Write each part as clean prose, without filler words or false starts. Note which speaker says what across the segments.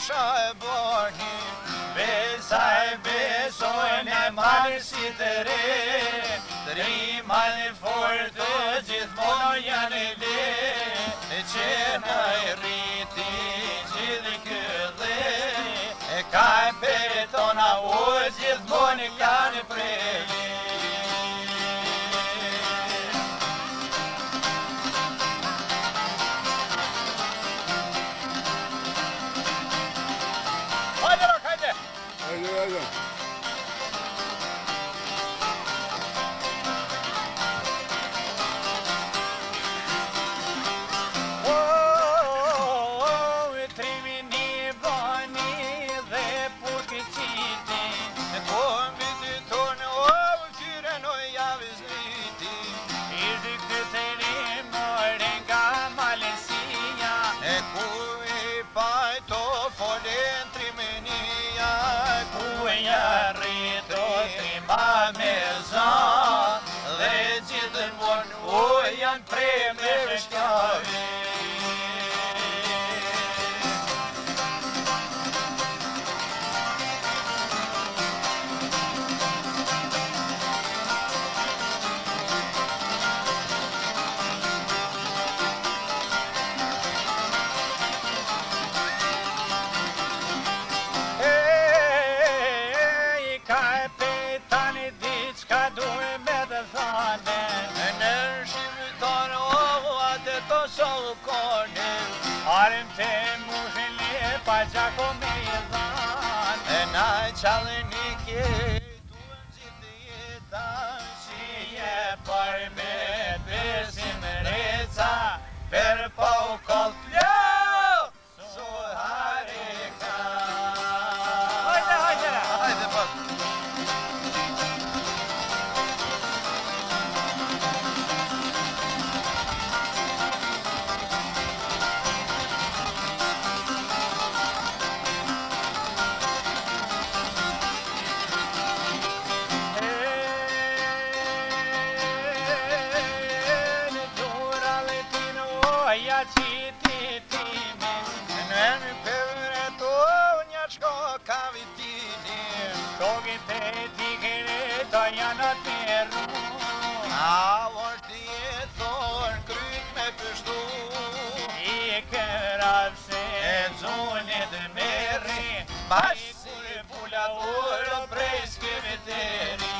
Speaker 1: kisha e boni.
Speaker 2: Besa e besojnë e malë si të re, tri malë fortë gjithmonë janë e le,
Speaker 1: Që në rriti
Speaker 2: gjithë këdhe, ka e petona u gjithmonë kanë prejë.
Speaker 1: Arëm të mushin le pa gjako me jetan,
Speaker 2: E na qalën i kjetuën gjithë jeta,
Speaker 1: që je par me besim reca,
Speaker 2: per pa u kollë flo, su harika.
Speaker 1: Hajde, hajde!
Speaker 2: Hajde, pak.
Speaker 1: A vërti e thorë kryt me pështu,
Speaker 2: I kërapse
Speaker 1: e zonit merri,
Speaker 2: bashkë si pula urë prej s'kemeteri.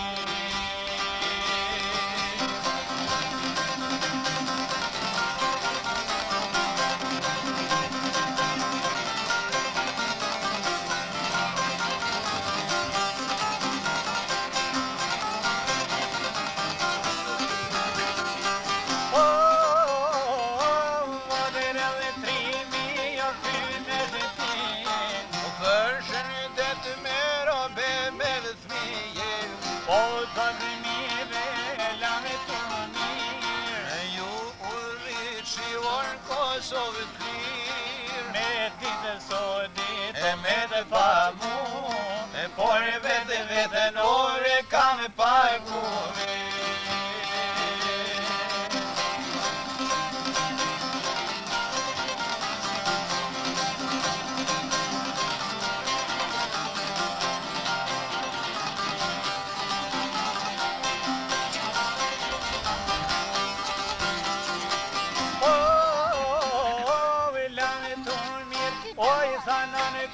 Speaker 1: Kosovë të lirë,
Speaker 2: Me ditë sodit
Speaker 1: e me dhe pa mu, por e vete nore ka me pagu.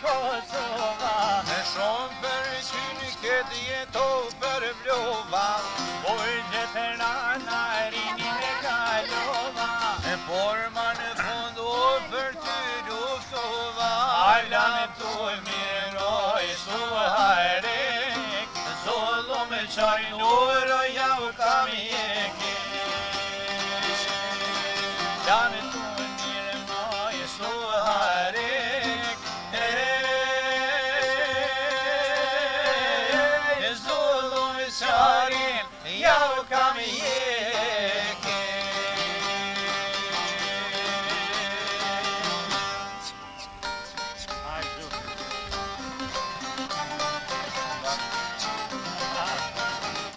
Speaker 2: Kosova,
Speaker 1: Me shumë për qyni këtë jeto për vlova,
Speaker 2: por gjithë rana rinin e kalova,
Speaker 1: por ma në fund o për ty luftova.
Speaker 2: Ala me tu miroj su harek,
Speaker 1: Zollo me qajnë uro ja u kam jeki.
Speaker 2: la me tu miroj su harek,
Speaker 1: Zollo me qajnë ja u kam jeki.